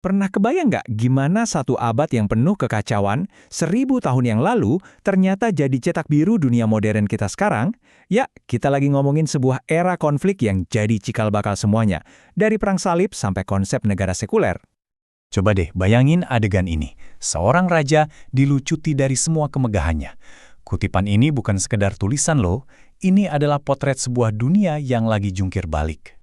Pernah kebayang nggak gimana satu abad yang penuh kekacauan, 1000 tahun yang lalu, ternyata jadi cetak biru dunia modern kita sekarang? Ya, kita lagi ngomongin sebuah era konflik yang jadi cikal bakal semuanya, dari perang salib sampai konsep negara sekuler. Coba deh bayangin adegan ini. Seorang raja dilucuti dari semua kemegahannya. Kutipan ini bukan sekedar tulisan loh, ini adalah potret sebuah dunia yang lagi jungkir balik.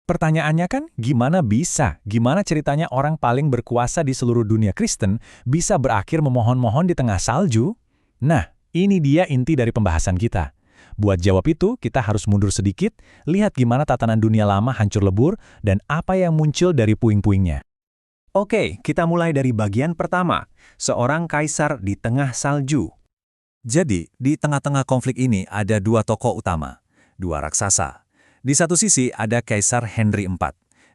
Pertanyaannya kan, gimana bisa? Gimana ceritanya orang paling berkuasa di seluruh dunia Kristen bisa berakhir memohon-mohon di tengah salju? Nah, ini dia inti dari pembahasan kita. Buat jawab itu, kita harus mundur sedikit, lihat gimana tatanan dunia lama hancur lebur, dan apa yang muncul dari puing-puingnya. Oke, kita mulai dari bagian pertama, seorang kaisar di tengah salju. Jadi, di tengah-tengah konflik ini ada dua tokoh utama, dua raksasa. Di satu sisi ada Kaisar Henry IV.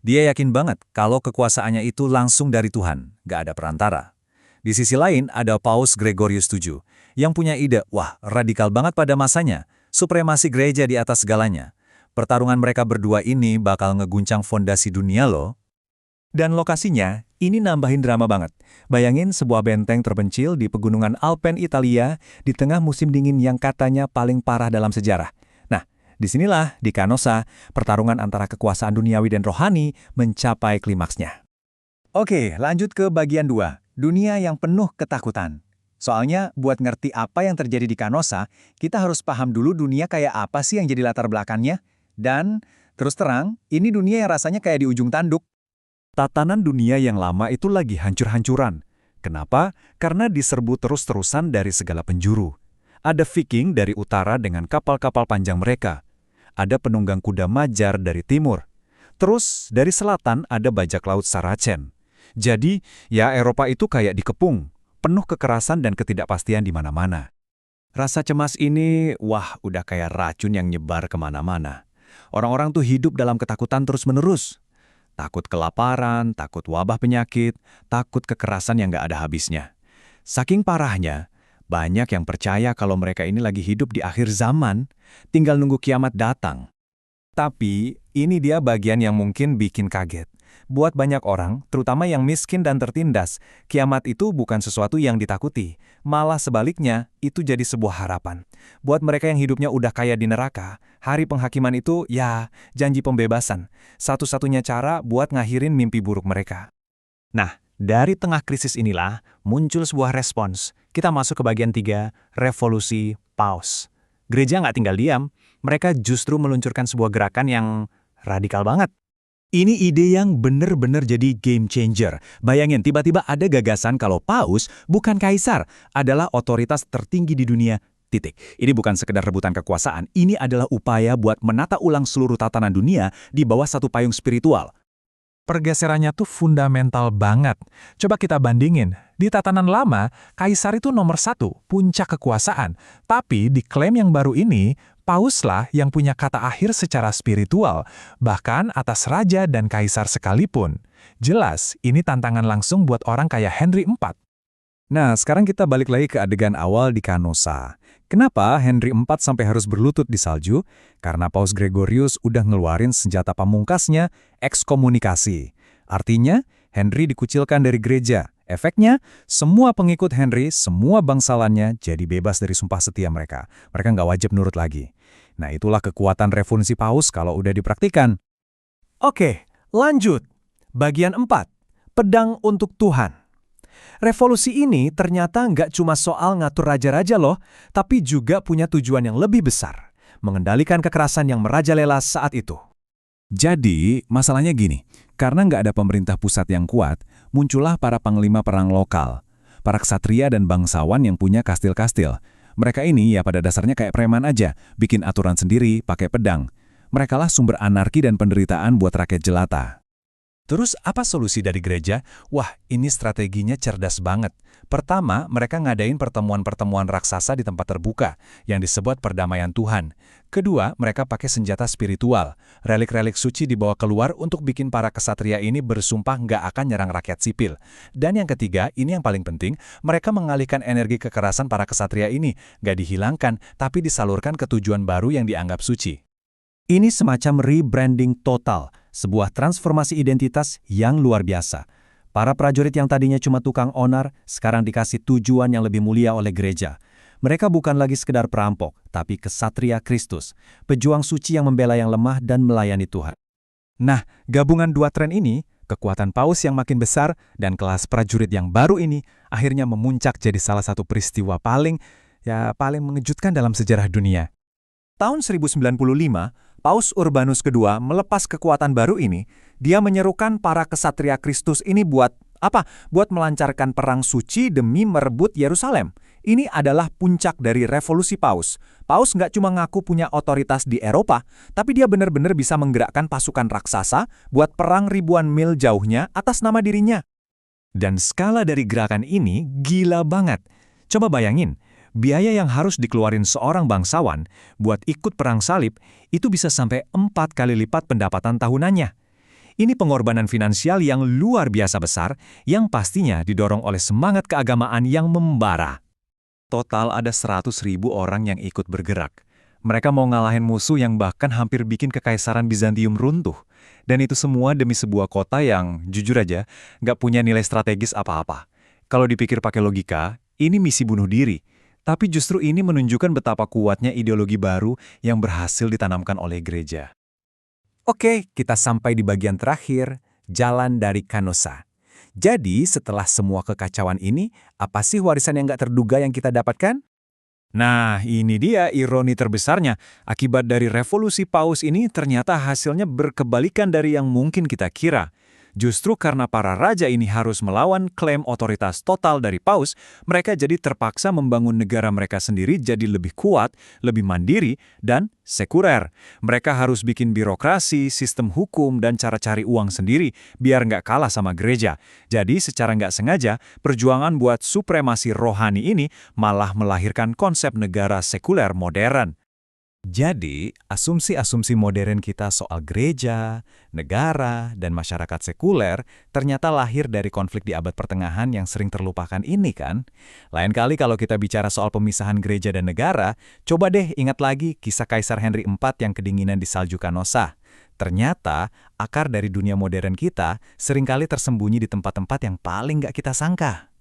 Dia yakin banget kalau kekuasaannya itu langsung dari Tuhan, gak ada perantara. Di sisi lain ada Paus Gregorius VII, yang punya ide, wah radikal banget pada masanya, supremasi gereja di atas segalanya. Pertarungan mereka berdua ini bakal ngeguncang fondasi dunia loh. Dan lokasinya, ini nambahin drama banget. Bayangin sebuah benteng terpencil di pegunungan Alpen Italia di tengah musim dingin yang katanya paling parah dalam sejarah. Nah, disinilah, di Canossa, pertarungan antara kekuasaan duniawi dan rohani mencapai klimaksnya. Oke, lanjut ke bagian 2, dunia yang penuh ketakutan. Soalnya, buat ngerti apa yang terjadi di Canossa, kita harus paham dulu dunia kayak apa sih yang jadi latar belakangnya. Dan, terus terang, ini dunia yang rasanya kayak di ujung tanduk. Tatanan dunia yang lama itu lagi hancur-hancuran. Kenapa? Karena diserbu terus-terusan dari segala penjuru. Ada Viking dari utara dengan kapal-kapal panjang mereka. Ada penunggang kuda Majar dari timur. Terus, dari selatan ada bajak laut Saracen. Jadi, ya Eropa itu kayak dikepung, penuh kekerasan dan ketidakpastian di mana-mana. Rasa cemas ini, wah udah kayak racun yang nyebar kemana-mana. Orang-orang tuh hidup dalam ketakutan terus-menerus. Takut kelaparan, takut wabah penyakit, takut kekerasan yang gak ada habisnya. Saking parahnya, banyak yang percaya kalau mereka ini lagi hidup di akhir zaman, tinggal nunggu kiamat datang. Tapi, ini dia bagian yang mungkin bikin kaget. Buat banyak orang, terutama yang miskin dan tertindas, kiamat itu bukan sesuatu yang ditakuti. Malah sebaliknya, itu jadi sebuah harapan. Buat mereka yang hidupnya udah kaya di neraka, hari penghakiman itu, ya, janji pembebasan. Satu-satunya cara buat ngakhirin mimpi buruk mereka. Nah, dari tengah krisis inilah, muncul sebuah respons. Kita masuk ke bagian 3, revolusi Paus. Gereja nggak tinggal diam, mereka justru meluncurkan sebuah gerakan yang radikal banget. Ini ide yang bener-bener jadi game changer. Bayangin, tiba-tiba ada gagasan kalau Paus bukan kaisar, adalah otoritas tertinggi di dunia. Titik. Ini bukan sekedar rebutan kekuasaan, ini adalah upaya buat menata ulang seluruh tatanan dunia di bawah satu payung spiritual. Pergeserannya tuh fundamental banget. Coba kita bandingin. Di tatanan lama, kaisar itu nomor 1, puncak kekuasaan. Tapi di klaim yang baru ini, Pauslah yang punya kata akhir secara spiritual, bahkan atas raja dan kaisar sekalipun. Jelas, ini tantangan langsung buat orang kayak Henry IV. Nah, sekarang kita balik lagi ke adegan awal di Canossa. Kenapa Henry IV sampai harus berlutut di salju? Karena Paus Gregorius udah ngeluarin senjata pamungkasnya, ekskomunikasi. Artinya, Henry dikucilkan dari gereja. Efeknya, semua pengikut Henry, semua bangsalannya jadi bebas dari sumpah setia mereka. Mereka nggak wajib nurut lagi. Nah, itulah kekuatan revolusi Paus kalau udah dipraktikan. Oke, lanjut. Bagian 4, pedang untuk Tuhan. Revolusi ini ternyata nggak cuma soal ngatur raja-raja loh, tapi juga punya tujuan yang lebih besar, mengendalikan kekerasan yang merajalela saat itu. Jadi, masalahnya gini, karena nggak ada pemerintah pusat yang kuat, muncullah para panglima perang lokal, para ksatria dan bangsawan yang punya kastil-kastil. Mereka ini ya pada dasarnya kayak preman aja, bikin aturan sendiri, pakai pedang. Merekalah sumber anarki dan penderitaan buat rakyat jelata. Terus apa solusi dari gereja? Wah, ini strateginya cerdas banget. Pertama, mereka ngadain pertemuan-pertemuan raksasa di tempat terbuka, yang disebut perdamaian Tuhan. Kedua, mereka pakai senjata spiritual. Relik-relik suci dibawa keluar untuk bikin para ksatria ini bersumpah nggak akan nyerang rakyat sipil. Dan yang ketiga, ini yang paling penting, mereka mengalihkan energi kekerasan para ksatria ini, nggak dihilangkan, tapi disalurkan ke tujuan baru yang dianggap suci. Ini semacam rebranding total, sebuah transformasi identitas yang luar biasa. Para prajurit yang tadinya cuma tukang onar, sekarang dikasih tujuan yang lebih mulia oleh gereja. Mereka bukan lagi sekedar perampok, tapi kesatria Kristus, pejuang suci yang membela yang lemah dan melayani Tuhan. Nah, gabungan dua tren ini, kekuatan Paus yang makin besar dan kelas prajurit yang baru ini, akhirnya memuncak jadi salah satu peristiwa paling mengejutkan dalam sejarah dunia. Tahun 1095, Paus Urbanus II melepas kekuatan baru ini. Dia menyerukan para kesatria Kristus ini buat apa? Buat melancarkan perang suci demi merebut Yerusalem. Ini adalah puncak dari revolusi Paus. Paus nggak cuma ngaku punya otoritas di Eropa, tapi dia benar-benar bisa menggerakkan pasukan raksasa buat perang ribuan mil jauhnya atas nama dirinya. Dan skala dari gerakan ini gila banget. Coba bayangin, biaya yang harus dikeluarin seorang bangsawan buat ikut perang salib itu bisa sampai 4 kali lipat pendapatan tahunannya. Ini pengorbanan finansial yang luar biasa besar yang pastinya didorong oleh semangat keagamaan yang membara. Total ada 100.000 orang yang ikut bergerak. Mereka mau ngalahin musuh yang bahkan hampir bikin kekaisaran Bizantium runtuh. Dan itu semua demi sebuah kota yang, jujur aja, nggak punya nilai strategis apa-apa. Kalau dipikir pakai logika, ini misi bunuh diri. Tapi justru ini menunjukkan betapa kuatnya ideologi baru yang berhasil ditanamkan oleh gereja. Oke, kita sampai di bagian terakhir, jalan dari Canossa. Jadi, setelah semua kekacauan ini, apa sih warisan yang nggak terduga yang kita dapatkan? Nah, ini dia ironi terbesarnya. Akibat dari revolusi Paus ini ternyata hasilnya berkebalikan dari yang mungkin kita kira. Justru karena para raja ini harus melawan klaim otoritas total dari Paus, mereka jadi terpaksa membangun negara mereka sendiri jadi lebih kuat, lebih mandiri, dan sekuler. Mereka harus bikin birokrasi, sistem hukum, dan cara cari uang sendiri biar nggak kalah sama gereja. Jadi secara nggak sengaja, perjuangan buat supremasi rohani ini malah melahirkan konsep negara sekuler modern. Jadi, asumsi-asumsi modern kita soal gereja, negara, dan masyarakat sekuler ternyata lahir dari konflik di abad pertengahan yang sering terlupakan ini kan? Lain kali kalau kita bicara soal pemisahan gereja dan negara, coba deh ingat lagi kisah Kaisar Henry IV yang kedinginan di salju Canossa. Ternyata, akar dari dunia modern kita seringkali tersembunyi di tempat-tempat yang paling nggak kita sangka.